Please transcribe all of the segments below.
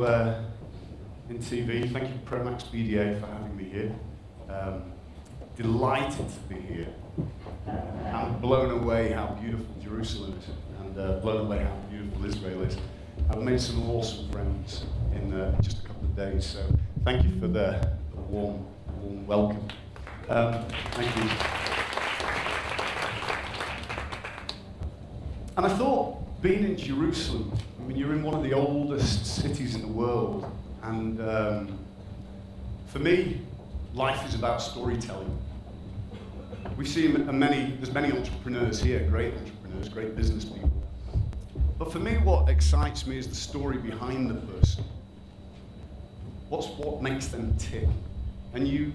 INTV, thank you Promax BDA for having me here. Delighted to be here. I'm blown away how beautiful Jerusalem is, and blown away how beautiful Israel is. I've made some awesome friends in just a couple of days, so thank you for the warm welcome. Thank you. And I thought, being in Jerusalem, I mean, you're in one of the oldest cities in the world, and for me, life is about storytelling. We see there's many entrepreneurs here, great entrepreneurs, great business people. But for me, what excites me is the story behind the person. What makes them tick? And you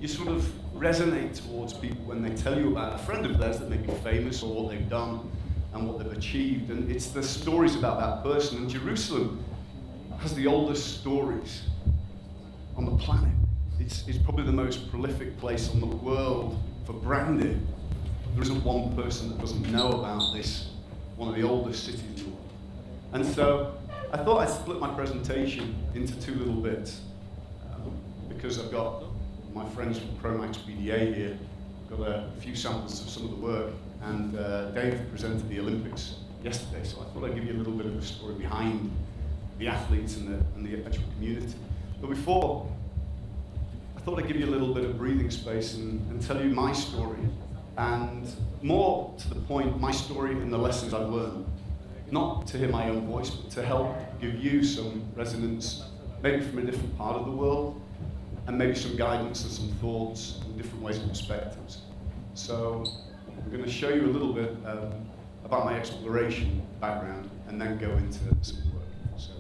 sort of resonate towards people when they tell you about a friend of theirs that may be famous or what they've done and what they've achieved. And it's the stories about that person. And Jerusalem has the oldest stories on the planet. It's probably the most prolific place in the world for branding. There isn't one person that doesn't know about this, one of the oldest cities in the world. And so I thought I'd split my presentation into two little bits, because I've got my friends from Promax BDA here. I've got a few samples of some of the work, and Dave presented the Olympics yesterday, so I thought I'd give you a little bit of a story behind the athletes and the actual community. But before, I thought I'd give you a little bit of breathing space and tell you my story, and more to the point, my story and the lessons I've learned. Not to hear my own voice, but to help give you some resonance, maybe from a different part of the world, and maybe some guidance and some thoughts and different ways and perspectives. So I'm going to show you a little bit about my exploration background and then go into some work. So.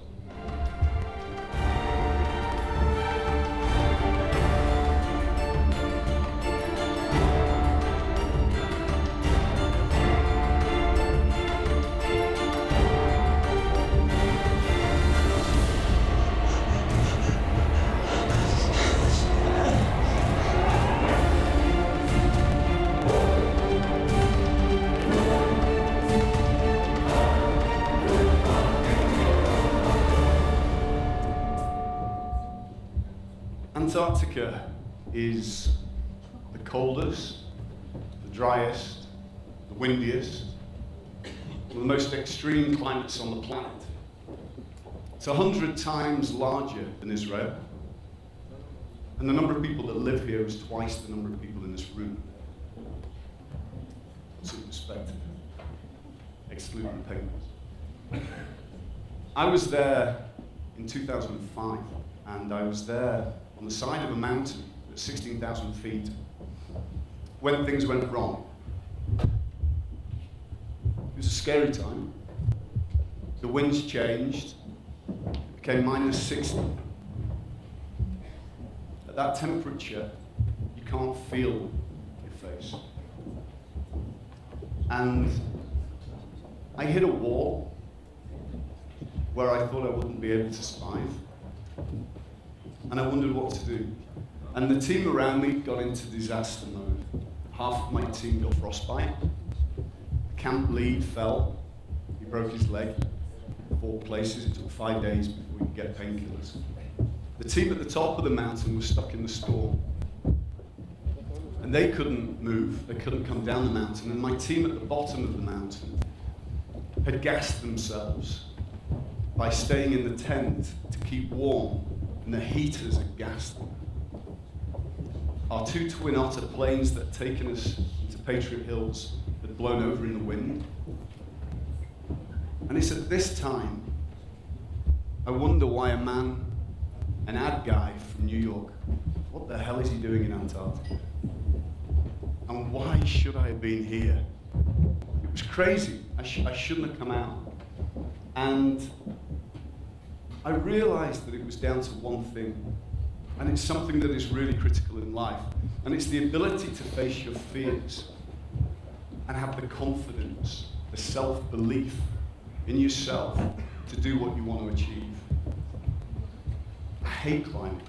Antarctica is the coldest, the driest, the windiest, one of the most extreme climates on the planet. It's 100 times larger than Israel, and the number of people that live here is twice the number of people in this room. It's in perspective, excluding penguins. I was there in 2005, and I was there on the side of a mountain at 16,000 feet when things went wrong. It was a scary time. The winds changed, it became minus 60. At that temperature, you can't feel your face. And I hit a wall where I thought I wouldn't be able to survive. And I wondered what to do. And the team around me got into disaster mode. Half of my team got frostbite. The camp lead fell. He broke his leg 4 places. It took 5 days before we could get painkillers. The team at the top of the mountain was stuck in the storm. And they couldn't move. They couldn't come down the mountain. And my team at the bottom of the mountain had gassed themselves by staying in the tent to keep warm. And the heaters had gassed them. Our 2 Twin Otter planes that had taken us into Patriot Hills had blown over in the wind. And it's at this time, I wonder why a man, an ad guy from New York, what the hell is he doing in Antarctica? And why should I have been here? It was crazy. I shouldn't have come out. And I realized that it was down to one thing, and it's something that is really critical in life, and it's the ability to face your fears and have the confidence, the self-belief in yourself to do what you want to achieve. I hate climbing.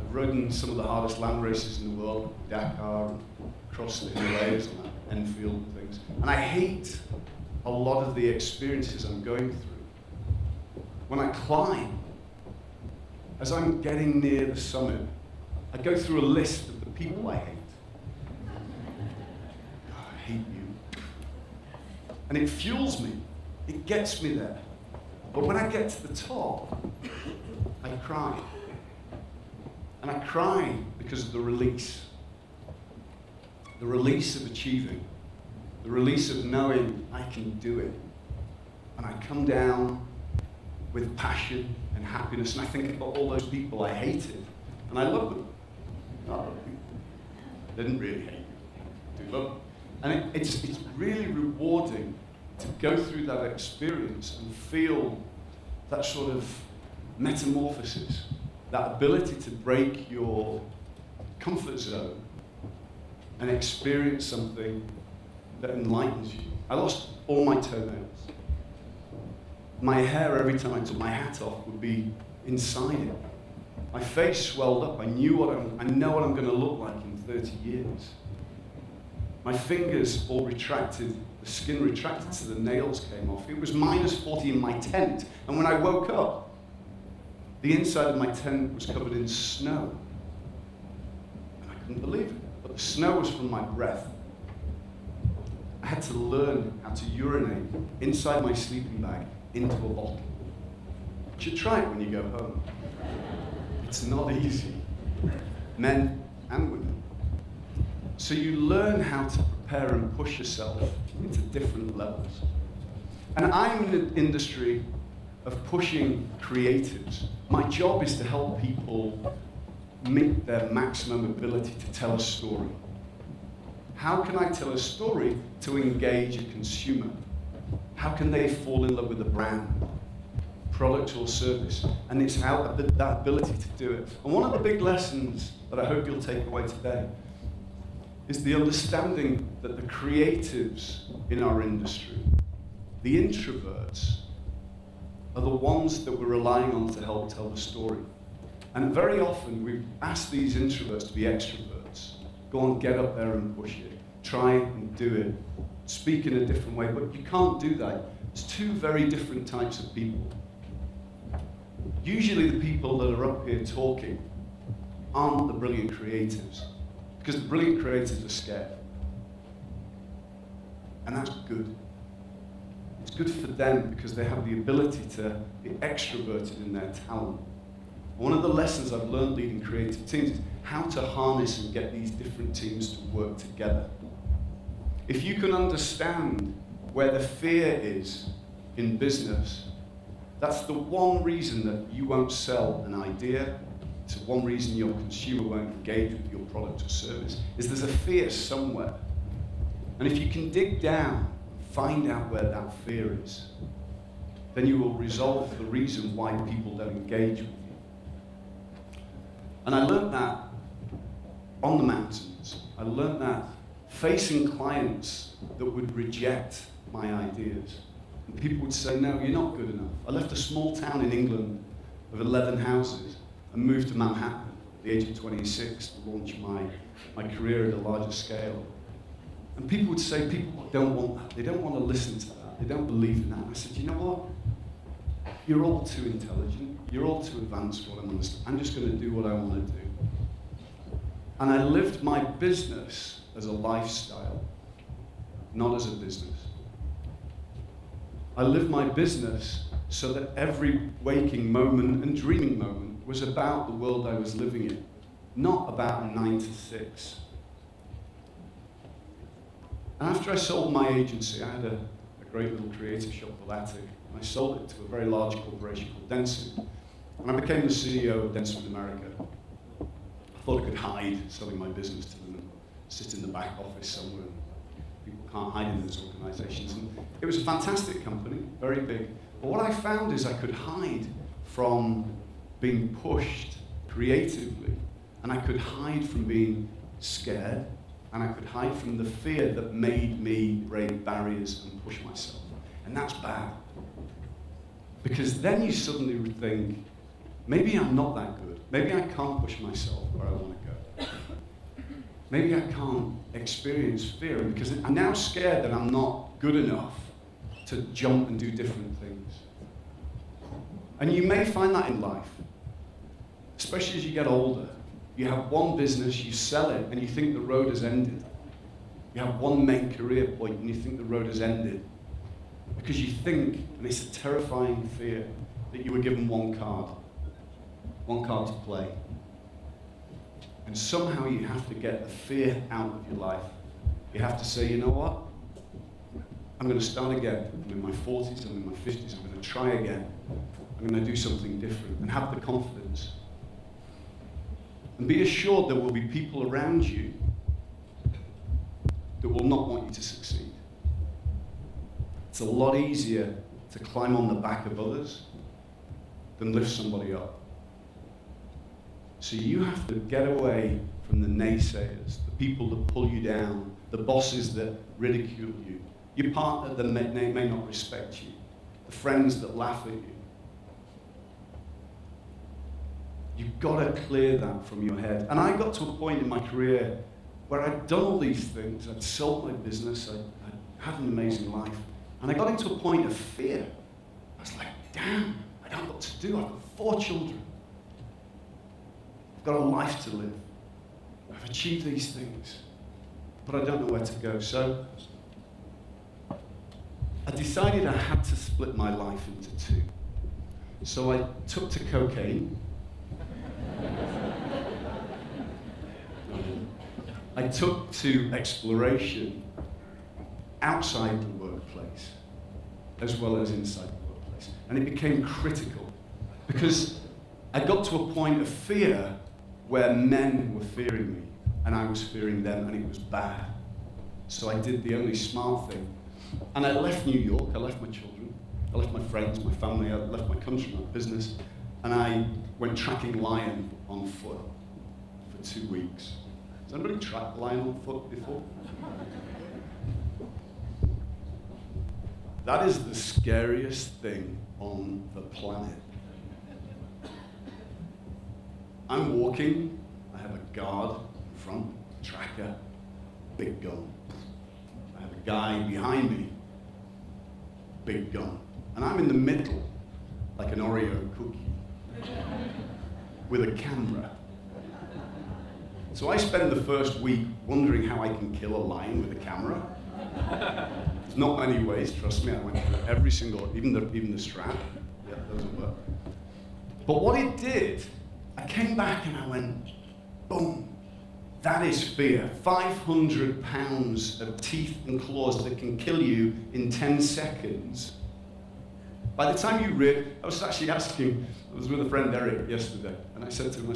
I've ridden some of the hardest land races in the world, Dakar, and across the Himalayas and Enfield and things, and I hate a lot of the experiences I'm going through when I climb, as I'm getting near the summit, I go through a list of the people I hate. God, I hate you. And it fuels me. It gets me there. But when I get to the top, I cry. And I cry because of the release. The release of achieving. The release of knowing I can do it. And I come down with passion and happiness, and I think about all those people I hated, and I love them. I love them. I didn't really hate you. I do love them. And it's really rewarding to go through that experience and feel that sort of metamorphosis, that ability to break your comfort zone and experience something that enlightens you. I lost all my toenails. My hair, every time I took my hat off, would be inside it. My face swelled up. I know what I'm going to look like in 30 years. My fingers all retracted, the skin retracted so the nails came off. It was -40 in my tent, and when I woke up, the inside of my tent was covered in snow. And I couldn't believe it, but the snow was from my breath. I had to learn how to urinate inside my sleeping bag into a bottle. You should try it when you go home. It's not easy, men and women. So you learn how to prepare and push yourself into different levels. And I'm in the industry of pushing creatives. My job is to help people meet their maximum ability to tell a story. How can I tell a story to engage a consumer? How can they fall in love with a brand, product or service? And it's how that ability to do it. And one of the big lessons that I hope you'll take away today is the understanding that the creatives in our industry, the introverts, are the ones that we're relying on to help tell the story. And very often we ask these introverts to be extroverts. Go on, get up there and push it. Try and do it. Speak in a different way, but you can't do that. It's two very different types of people. Usually the people that are up here talking aren't the brilliant creatives, because the brilliant creatives are scared. And that's good. It's good for them because they have the ability to be extroverted in their talent. One of the lessons I've learned leading creative teams is how to harness and get these different teams to work together. If you can understand where the fear is in business, that's the one reason that you won't sell an idea. It's the one reason your consumer won't engage with your product or service, is there's a fear somewhere. And if you can dig down and find out where that fear is, then you will resolve the reason why people don't engage with you. And I learned that on the mountains. I learned that facing clients that would reject my ideas. And people would say, no, you're not good enough. I left a small town in England of 11 houses and moved to Manhattan at the age of 26 to launch my career at a larger scale. And people would say, people don't want that. They don't want to listen to that. They don't believe in that. And I said, you know what? You're all too intelligent. You're all too advanced for what I'm understanding. I'm just going to do what I want to do. And I lived my business as a lifestyle, not as a business. I lived my business so that every waking moment and dreaming moment was about the world I was living in, not about a 9 to 6. And after I sold my agency, I had a great little creative shop called Attic, and I sold it to a very large corporation called Dentsu. And I became the CEO of Dentsu in America. I thought I could hide selling my business to them and sit in the back office somewhere. People can't hide in those organizations. And it was a fantastic company, very big. But what I found is I could hide from being pushed creatively, and I could hide from being scared, and I could hide from the fear that made me break barriers and push myself. And that's bad. Because then you suddenly would think, maybe I'm not that good. Maybe I can't push myself where I want to go. Maybe I can't experience fear because I'm now scared that I'm not good enough to jump and do different things. And you may find that in life, especially as you get older. You have one business, you sell it, and you think the road has ended. You have one main career point, and you think the road has ended. Because you think, and it's a terrifying fear, that you were given one card to play. And somehow you have to get the fear out of your life. You have to say, you know what? I'm going to start again. I'm in my 40s, I'm in my 50s, I'm going to try again. I'm going to do something different, and have the confidence. And be assured there will be people around you that will not want you to succeed. It's a lot easier to climb on the back of others than lift somebody up. So you have to get away from the naysayers, the people that pull you down, the bosses that ridicule you, your partner that may not respect you, the friends that laugh at you. You've got to clear that from your head. And I got to a point in my career where I'd done all these things. I'd sold my business. I'd had an amazing life. And I got into a point of fear. I was like, damn, I don't know what to do. I've got 4 children. I've got a life to live. I've achieved these things. But I don't know where to go. So I decided I had to split my life into 2. So I took to cocaine. I took to exploration outside the workplace as well as inside the workplace. And it became critical because I got to a point of fear where men were fearing me and I was fearing them, and it was bad. So I did the only smart thing. And I left New York, I left my children, I left my friends, my family, I left my country, my business, and I went tracking lion on foot for 2 weeks. Has anybody tracked lion on foot before? That is the scariest thing on the planet. I'm walking, I have a guard in front, tracker, big gun. I have a guy behind me, big gun. And I'm in the middle, like an Oreo cookie, with a camera. So I spend the first week wondering how I can kill a lion with a camera. There's not many ways, trust me. I went through every single, even the strap. Yeah, that doesn't work. But what it did, I came back and I went, boom. That is fear. 500 pounds of teeth and claws that can kill you in 10 seconds. By the time you I was actually asking, I was with a friend, Eric, yesterday, and I said to him,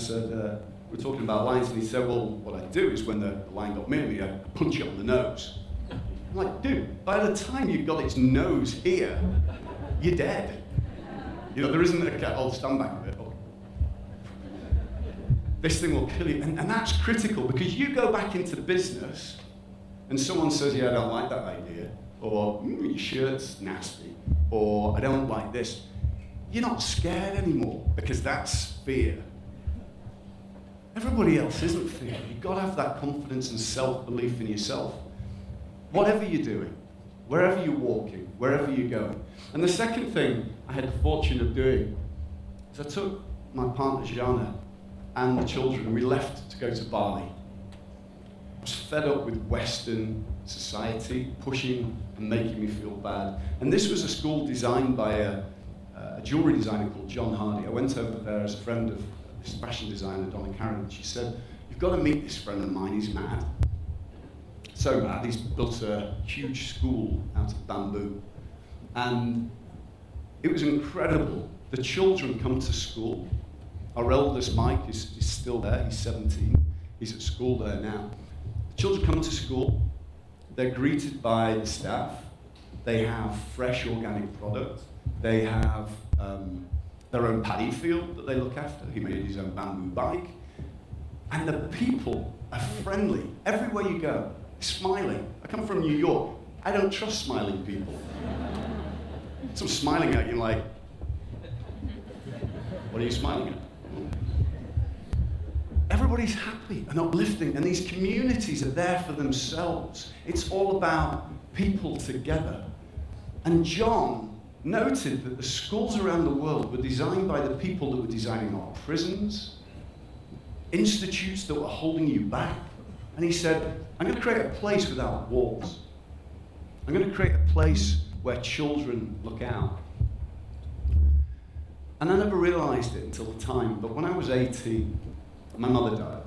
we're talking about lions, and he said, well, what I do is when the lion got near me, I punch it on the nose. I'm like, dude, by the time you've got its nose here, you're dead. You know, there isn't a cat, I'll stand back a bit. Oh. This thing will kill you, and that's critical, because you go back into business, and someone says, yeah, I don't like that idea, or your shirt's nasty, or I don't like this. You're not scared anymore, because that's fear. Everybody else isn't fear. You've got to have that confidence and self-belief in yourself. Whatever you're doing, wherever you're walking, wherever you're going. And the second thing I had the fortune of doing is I took my partner, Jana, and the children, and we left to go to Bali. I was fed up with Western society, pushing and making me feel bad. And this was a school designed by a jewelry designer called John Hardy. I went over there as a friend of this fashion designer, Donna Karen, and she said, you've got to meet this friend of mine, he's mad. So mad, he's built a huge school out of bamboo. And it was incredible. The children come to school. Our eldest, Mike, is still there, he's 17. He's at school there now. The children come to school, they're greeted by the staff, they have fresh organic product, they have their own paddy field that they look after. He made his own bamboo bike. And the people are friendly. Everywhere you go, smiling. I come from New York. I don't trust smiling people. Someone's smiling at you like, what are you smiling at? Everybody's happy and uplifting, and these communities are there for themselves. It's all about people together. And John noted that the schools around the world were designed by the people that were designing our prisons, institutes that were holding you back. And he said, I'm going to create a place without walls. I'm going to create a place where children look out. And I never realized it until the time, but when I was 18, my mother died.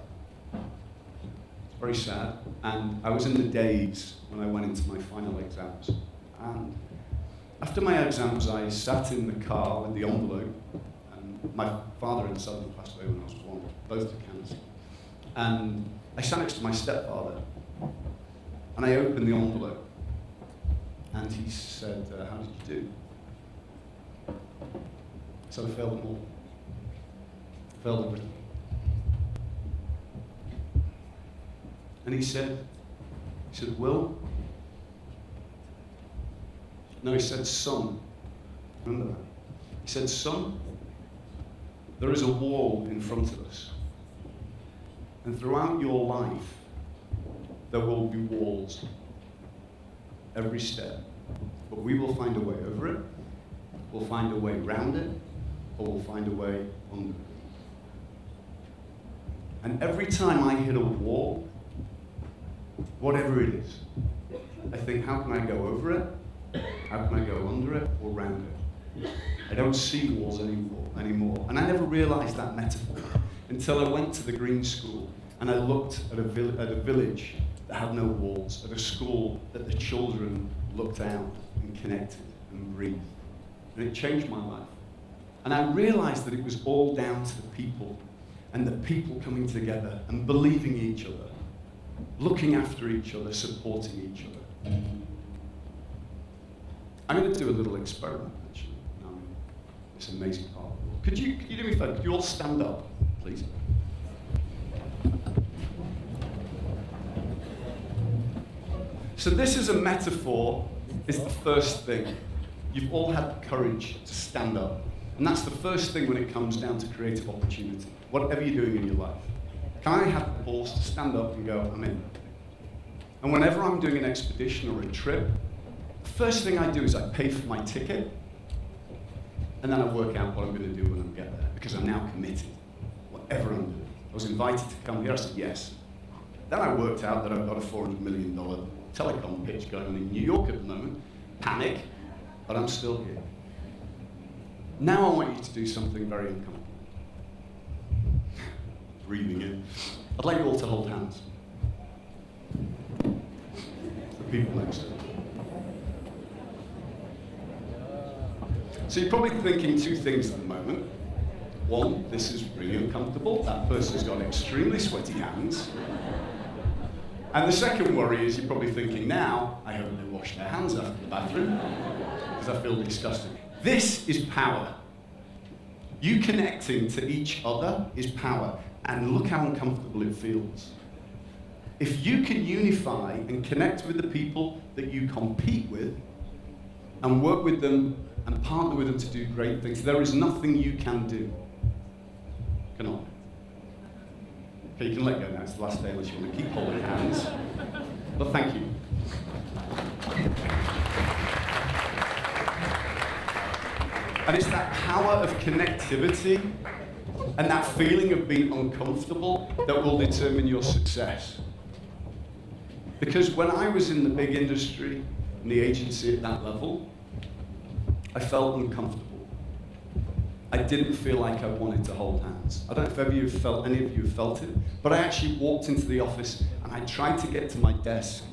It's very sad. And I was in the days when I went into my final exams. And after my exams, I sat in the car with the envelope. And my father and son passed away when I was 1, both to cancer. And I sat next to my stepfather. And I opened the envelope. And he said, how did you do? So I failed them all. Failed everything. And he said, Will? No, he said, son. Remember that? He said, son, there is a wall in front of us. And throughout your life, there will be walls. Every step. But we will find a way over it. We'll find a way around it. Or we'll find a way under it. And every time I hit a wall, whatever it is, I think, how can I go over it? How can I go under it or around it? I don't see walls anymore. And I never realized that metaphor until I went to the Green School and I looked at a village that had no walls, at a school that the children looked out and connected and breathed. And it changed my life. And I realized that it was all down to the people, and the people coming together and believing in each other, looking after each other, supporting each other. I'm going to do a little experiment, actually, in this amazing part of the world. Could you do me a favor? Could you all stand up, please? So this is a metaphor, it's the first thing. You've all had the courage to stand up. And that's the first thing when it comes down to creative opportunity, whatever you're doing in your life. Can I have the balls to stand up and go, I'm in? And whenever I'm doing an expedition or a trip, the first thing I do is I pay for my ticket, and then I work out what I'm going to do when I get there, because I'm now committed, whatever I'm doing. I was invited to come here, I said yes. Then I worked out that I've got a $400 million telecom pitch going on in New York at the moment. Panic, but I'm still here. Now I want you to do something very uncomfortable. Breathing in. I'd like you all to hold hands. The people next to you. So you're probably thinking two things at the moment. One, this is really uncomfortable. That person's got extremely sweaty hands. And the second worry is you're probably thinking now, I hope they wash their hands after the bathroom, because I feel disgusting. This is power. You connecting to each other is power, and look how uncomfortable it feels. If you can unify and connect with the people that you compete with, and work with them and partner with them to do great things, there is nothing you can do. Cannot. Okay, you can let go now, it's the last day unless you want to keep holding hands. But thank you. And it's that power of connectivity and that feeling of being uncomfortable that will determine your success. Because when I was in the big industry, in the agency at that level, I felt uncomfortable. I didn't feel like I wanted to hold hands. I don't know if any of you have felt it, but I actually walked into the office and I tried to get to my desk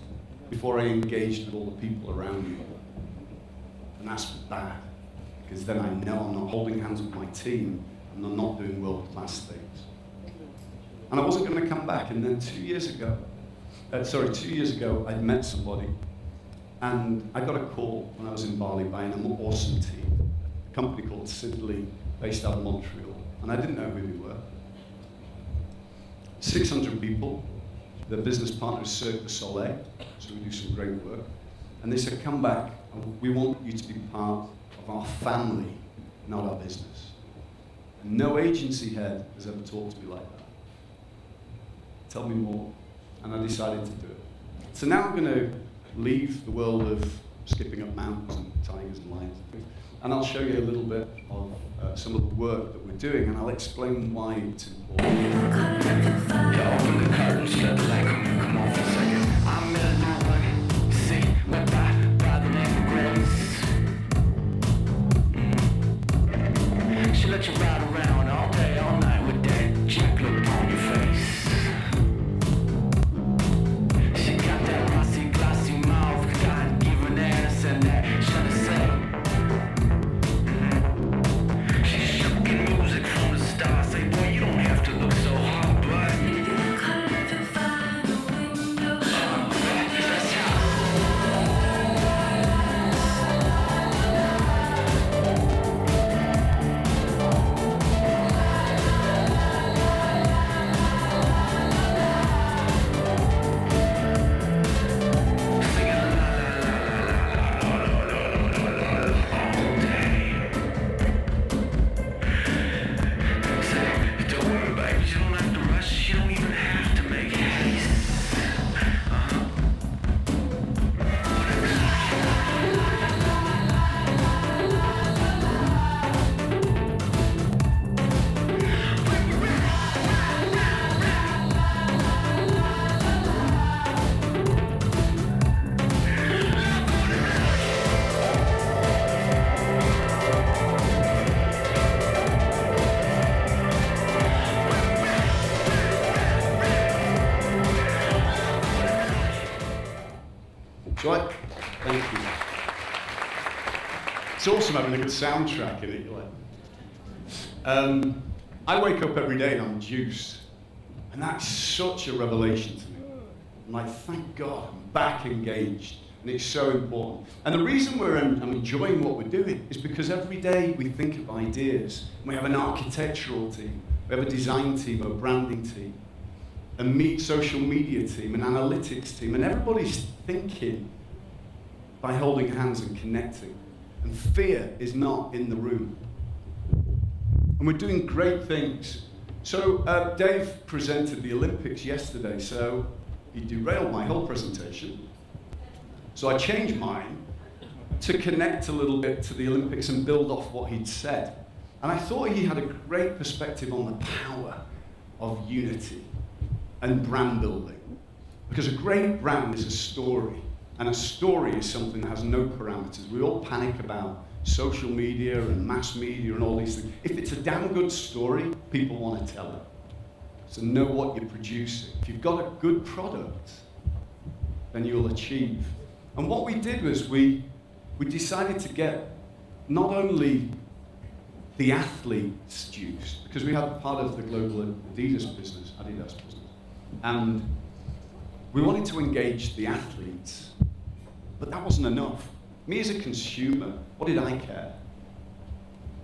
before I engaged with all the people around me. And that's bad. Because then I know I'm not holding hands with my team and I'm not doing world-class things. And I wasn't going to come back. And then 2 years ago, I'd met somebody and I got a call when I was in Bali by an awesome team, a company called SID, based out of Montreal. And I didn't know who they were. 600 people. Their business partner is Cirque du Soleil, so we do some great work. And they said, come back, and we want you to be part of our family, not our business. And no agency head has ever talked to me like that. Tell me more. And I decided to do it. So now I'm going to leave the world of skipping up mountains and tigers and lions. and I'll show you a little bit of some of the work that we're doing, and I'll explain why it's important. Yeah, open the curtains, let the light come on for a second. I'm in another see, went by the name of Grace. She let you ride around all day, all night with that jack look on your face. She got that glossy, glossy mouth, God-given ass and that shut us up. She shook in music from the stars, say, boy, you don't have to look so hard, but that's how. Right, thank you. It's awesome having a good soundtrack in it. I wake up every day and I'm juiced, and that's such a revelation to me. I'm like, thank God, I'm back engaged, and it's so important. And the reason I'm enjoying what we're doing is because every day we think of ideas. We have an architectural team, we have a design team, a branding team, a social media team, an analytics team, and everybody's thinking by holding hands and connecting. And fear is not in the room. And we're doing great things. So Dave presented the Olympics yesterday, so he derailed my whole presentation. So I changed mine to connect a little bit to the Olympics and build off what he'd said. And I thought he had a great perspective on the power of unity and brand building. Because a great brand is a story, and a story is something that has no parameters. We all panic about social media and mass media and all these things. If it's a damn good story, people want to tell it. So know what you're producing. If you've got a good product, then you'll achieve. And what we did was we decided to get not only the athletes juiced, because we had part of the global Adidas business, and we wanted to engage the athletes, but that wasn't enough. Me as a consumer, what did I care?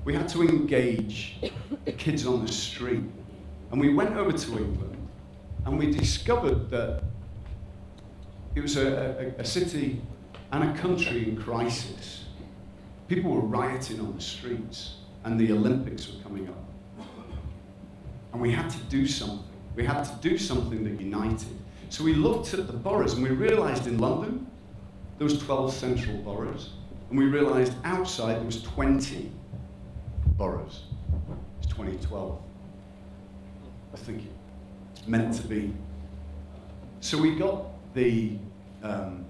We had to engage the kids on the street. And we went over to England, and we discovered that it was a city and a country in crisis. People were rioting on the streets, and the Olympics were coming up. And we had to do something. We had to do something that united. So we looked at the boroughs, and we realized in London, there was 12 central boroughs. And we realized outside there was 20 boroughs. It's 2012. I think it's meant to be. So we got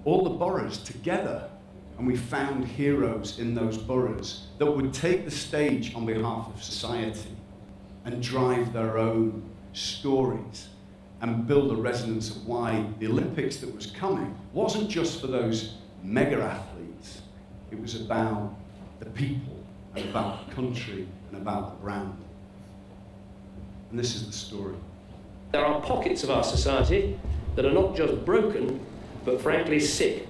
all the boroughs together, and we found heroes in those boroughs that would take the stage on behalf of society and drive their own stories and build a resonance of why the Olympics that was coming wasn't just for those mega athletes. It was about the people and about the country and about the brand. And this is the story. There are pockets of our society that are not just broken, but frankly sick.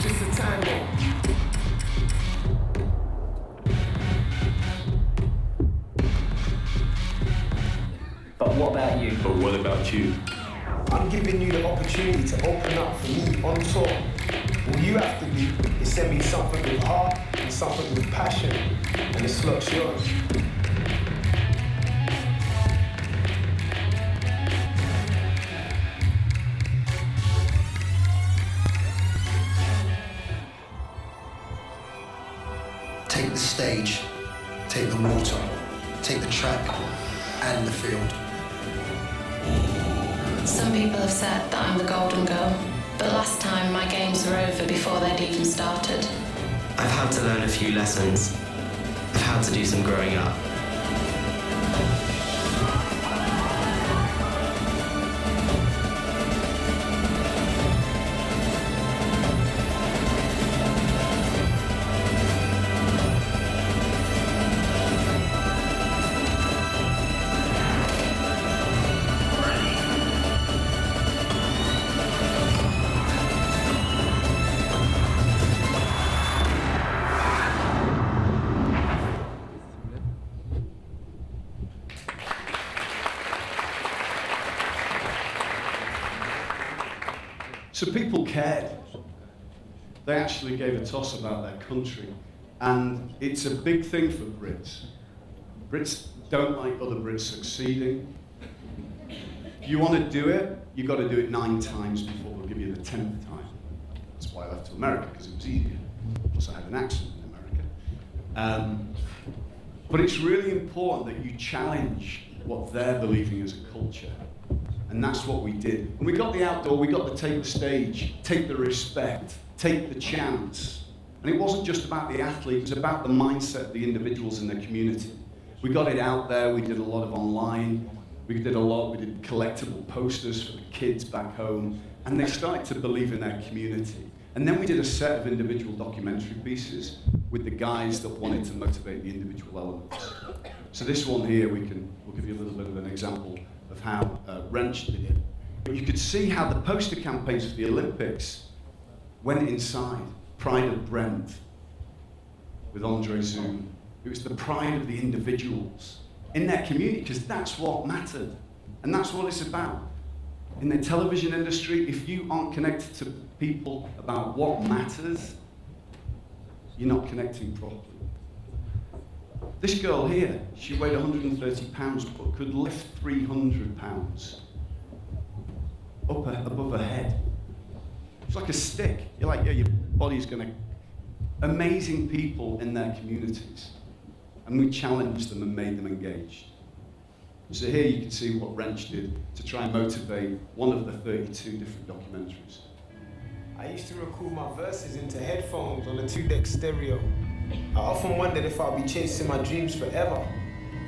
just a tango. But what about you? But what about you? I'm giving you the opportunity to open up for me on tour. All you have to do is send me something with heart and something with passion, and the slot's yours. Take the stage, take the water, take the track and the field. Some people have said that I'm the golden girl, but last time my games were over before they'd even started. I've had to learn a few lessons. I've had to do some growing up. So people cared. They actually gave a toss about their country. And it's a big thing for Brits. Brits don't like other Brits succeeding. If you want to do it, you've got to do it 9 times before they'll give you the 10th time. That's why I left to America, because it was easier. Plus I had an accent in America. But it's really important that you challenge what they're believing as a culture. And that's what we did. And we got the outdoor, we got to take the stage, take the respect, take the chance. And it wasn't just about the athlete, it was about the mindset of the individuals in the community. We got it out there, we did a lot of online, we did collectible posters for the kids back home, and they started to believe in their community. And then we did a set of individual documentary pieces with the guys that wanted to motivate the individual elements. So this one here, we'll give you a little bit of an example of how Wrench did it. But you could see how the poster campaigns for the Olympics went inside. Pride of Brent with Andre Zoom. It was the pride of the individuals in their community, because that's what mattered. And that's what it's about. In the television industry, if you aren't connected to people about what matters, you're not connecting properly. This girl here, she weighed 130 pounds, but could lift 300 pounds above her head. It's like a stick. You're like, yeah, your body's gonna... Amazing people in their communities. And we challenged them and made them engaged. So here you can see what Wrench did to try and motivate one of the 32 different documentaries. I used to record my verses into headphones on a 2-deck stereo. I often wondered if I'd be chasing my dreams forever.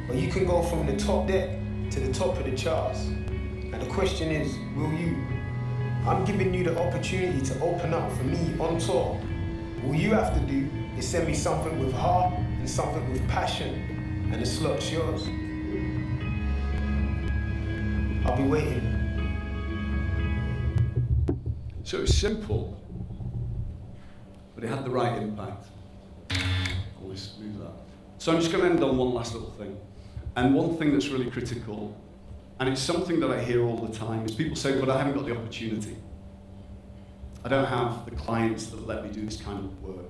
But you can go from the top deck to the top of the charts. And the question is, will you? I'm giving you the opportunity to open up for me on tour. All you have to do is send me something with heart and something with passion, and the slot's yours. I'll be waiting. So it was simple, but it had the right impact. Let's move that. So I'm just going to end on one last little thing. And one thing that's really critical, and it's something that I hear all the time, is people say, but I haven't got the opportunity. I don't have the clients that let me do this kind of work.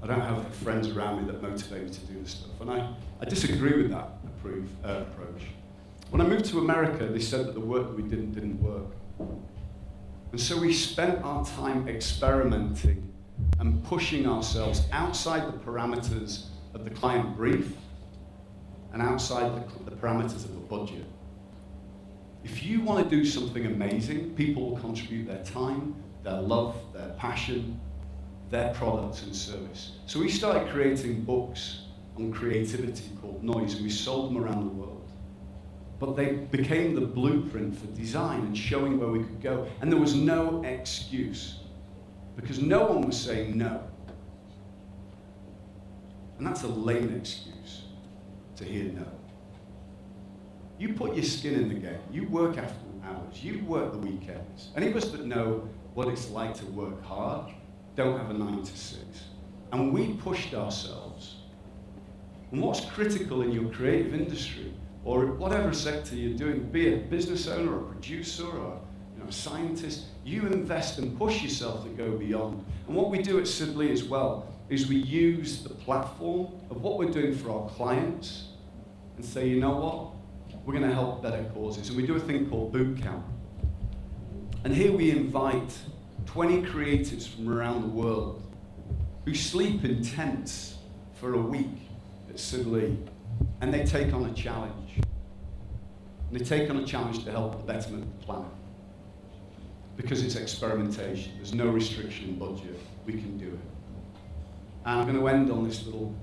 I don't have the friends around me that motivate me to do this stuff. And I disagree with that approach. When I moved to America, they said that the work that we didn't work. And so we spent our time experimenting and pushing ourselves outside the parameters of the client brief and outside the parameters of the budget. If you want to do something amazing, people will contribute their time, their love, their passion, their product and service. So we started creating books on creativity called Noise, and we sold them around the world. But they became the blueprint for design and showing where we could go. And there was no excuse, because no one was saying no. And that's a lame excuse to hear no. You put your skin in the game. You work after hours. You work the weekends. Any of us that know what it's like to work hard don't have a 9 to 6. And we pushed ourselves. And what's critical in your creative industry, or whatever sector you're doing, be a business owner or a producer or a scientist, you invest and push yourself to go beyond. And what we do at SID as well is we use the platform of what we're doing for our clients and say, you know what, we're going to help better causes. And we do a thing called boot camp. And here we invite 20 creatives from around the world who sleep in tents for a week at SID, and they take on a challenge. And they take on a challenge to help the betterment of the planet. Because it's experimentation, there's no restriction in budget, we can do it. And I'm going to end on this little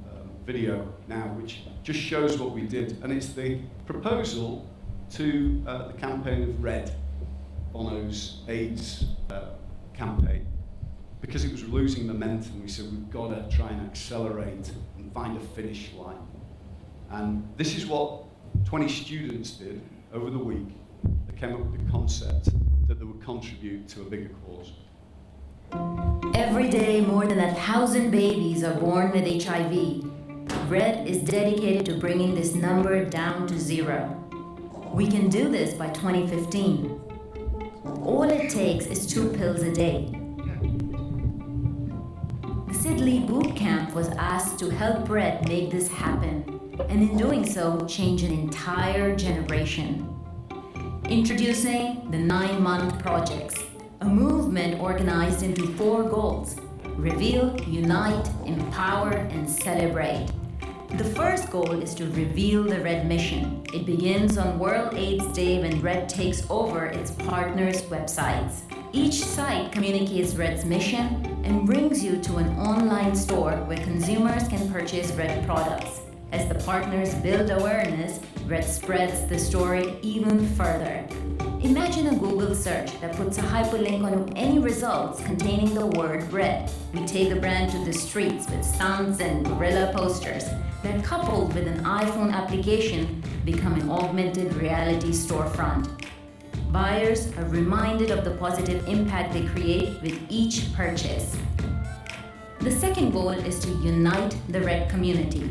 video now, which just shows what we did. And it's the proposal to the campaign of RED, Bono's AIDS campaign. Because it was losing momentum, we said we've got to try and accelerate and find a finish line. And this is what 20 students did over the week. They came up with the concept that they would contribute to a bigger cause. Every day, more than 1,000 babies are born with HIV. RED is dedicated to bringing this number down to 0. We can do this by 2015. All it takes is 2 pills a day. The SID Boot Camp was asked to help RED make this happen, and in doing so, change an entire generation. Introducing the 9-month projects, a movement organized into 4 goals: reveal, unite, empower, and celebrate. The first goal is to reveal the RED mission. It begins on World AIDS Day when RED takes over its partners' websites. Each site communicates RED's mission and brings you to an online store where consumers can purchase RED products. As the partners build awareness, RED spreads the story even further. Imagine a Google search that puts a hyperlink on any results containing the word RED. We take the brand to the streets with stunts and guerrilla posters that, coupled with an iPhone application, become an augmented reality storefront. Buyers are reminded of the positive impact they create with each purchase. The second goal is to unite the RED community.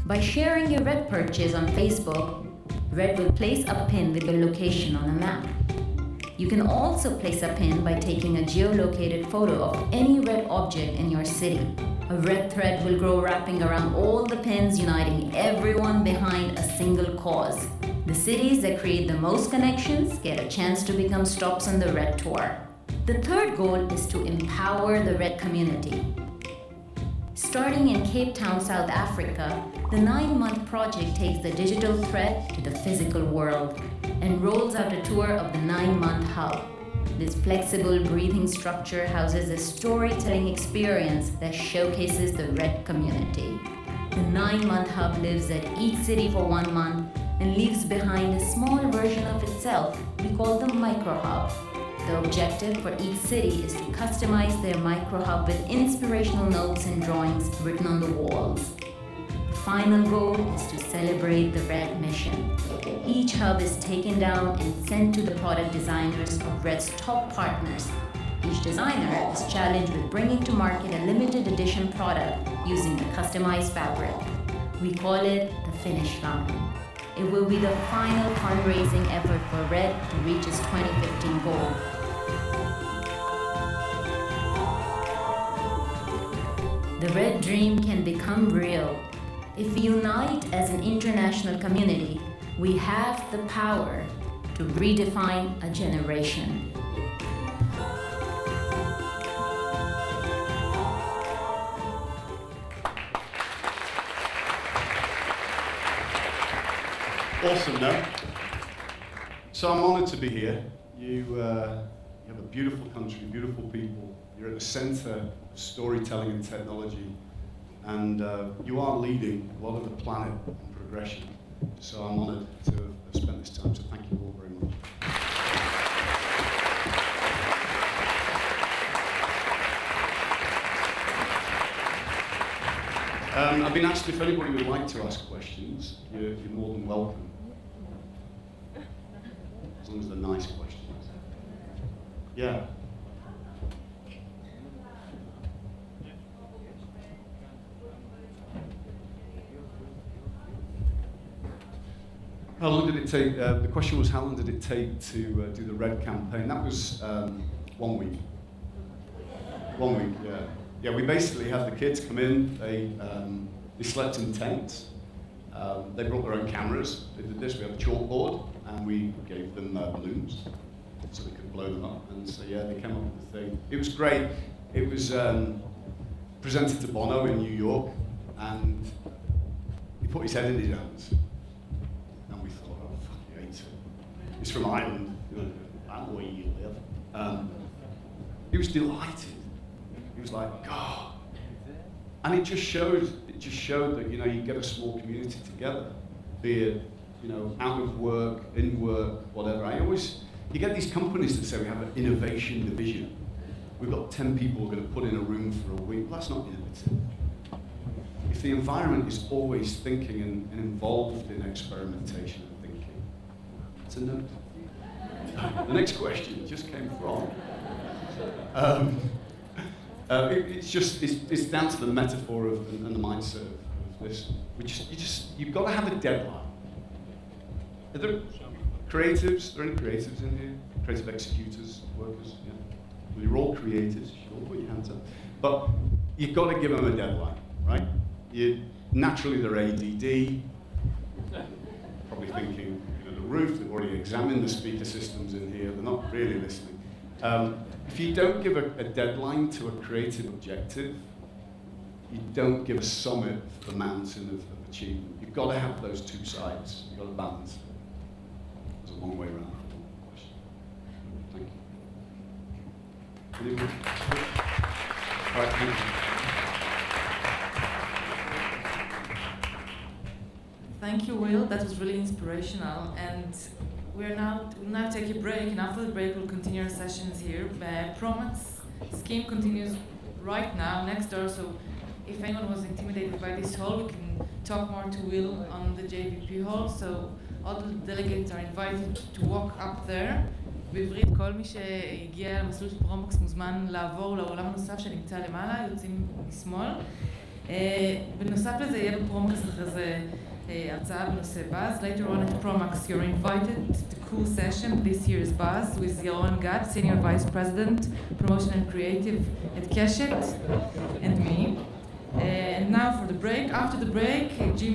By sharing your RED purchase on Facebook, RED will place a pin with your location on a map. You can also place a pin by taking a geolocated photo of any RED object in your city. A RED thread will grow wrapping around all the pins, uniting everyone behind a single cause. The cities that create the most connections get a chance to become stops on the RED tour. The third goal is to empower the RED community. Starting in Cape Town, South Africa, the 9-month project takes the digital thread to the physical world and rolls out a tour of the 9-month hub. This flexible breathing structure houses a storytelling experience that showcases the RED community. The 9-month hub lives at each city for 1 month and leaves behind a small version of itself we call the micro hub. The objective for each city is to customize their micro hub with inspirational notes and drawings written on the walls. The final goal is to celebrate the RED mission. Each hub is taken down and sent to the product designers of RED's top partners. Each designer is challenged with bringing to market a limited edition product using a customized fabric. We call it the finish line. It will be the final fundraising effort for RED to reach its 2015 goal. The RED dream can become real. If we unite as an international community, we have the power to redefine a generation. Awesome, no? So I'm honored to be here. You have a beautiful country, beautiful people. You're at the center of storytelling and technology. And you are leading a lot of the planet in progression. So I'm honored to have spent this time. So thank you all very much. I've been asked if anybody would like to ask questions. You're more than welcome. As long as they're nice questions. Yeah. How long did it take? The question was, how long did it take to do the Red campaign? That was 1 week. 1 week, yeah. Yeah, we basically had the kids come in. They slept in tents. They brought their own cameras. They did this. We had a chalkboard, and we gave them balloons so they could blow them up. And so yeah, they came up with the thing. It was great. It was presented to Bono in New York, and he put his head in his hands. And we thought, oh, fuck, you hate it. He's from Ireland, you know, that's where you live. He was delighted. He was like, God. And it just showed that, you know, you get a small community together, be it, you know, out of work, in work, whatever. You get these companies that say we have an innovation division. We've got 10 people we're going to put in a room for a week. Well, that's not innovative. If the environment is always thinking and involved in experimentation and thinking, it's a no. The next question just came from. It's down to the metaphor and the mindset of this. You've got to have a deadline. Are there creatives? Are there any creatives in here? Creative executors, workers? Yeah. Well, you're all creators. Sure, put your hands up. But you've got to give them a deadline, right? Naturally, they're ADD. Probably thinking, you know, the roof. They've already examined the speaker systems in here. They're not really listening. If you don't give a deadline to a creative objective, you don't give a summit for the mountain of achievement. You've got to have those two sides. You've got to balance it. There's a long way around that question. Thank you. Anyone? All right, thank you. Thank you, Will. That was really inspirational. And we'll now take a break, and after the break, we'll continue our sessions here. Promax scheme continues right now, next door. So if anyone was intimidated by this hall, we can talk more to Will on the JVP hall. So all the delegates are invited to walk up there. בעברית, כל מי שהגיע למסלול של פרומקס מוזמן לעבור לעולם הנוסף שנמצא למעלה, יוצאים משמאל. בנוסף לזה יהיה בפרומקס אחרי זה הרצאה בנושא באז. Later on at Promax, you're invited to the cool session this year's buzz with Yaron Gad, Senior Vice President, Promotion and Creative at Keshet, and me. And now for the break. After the break, Jim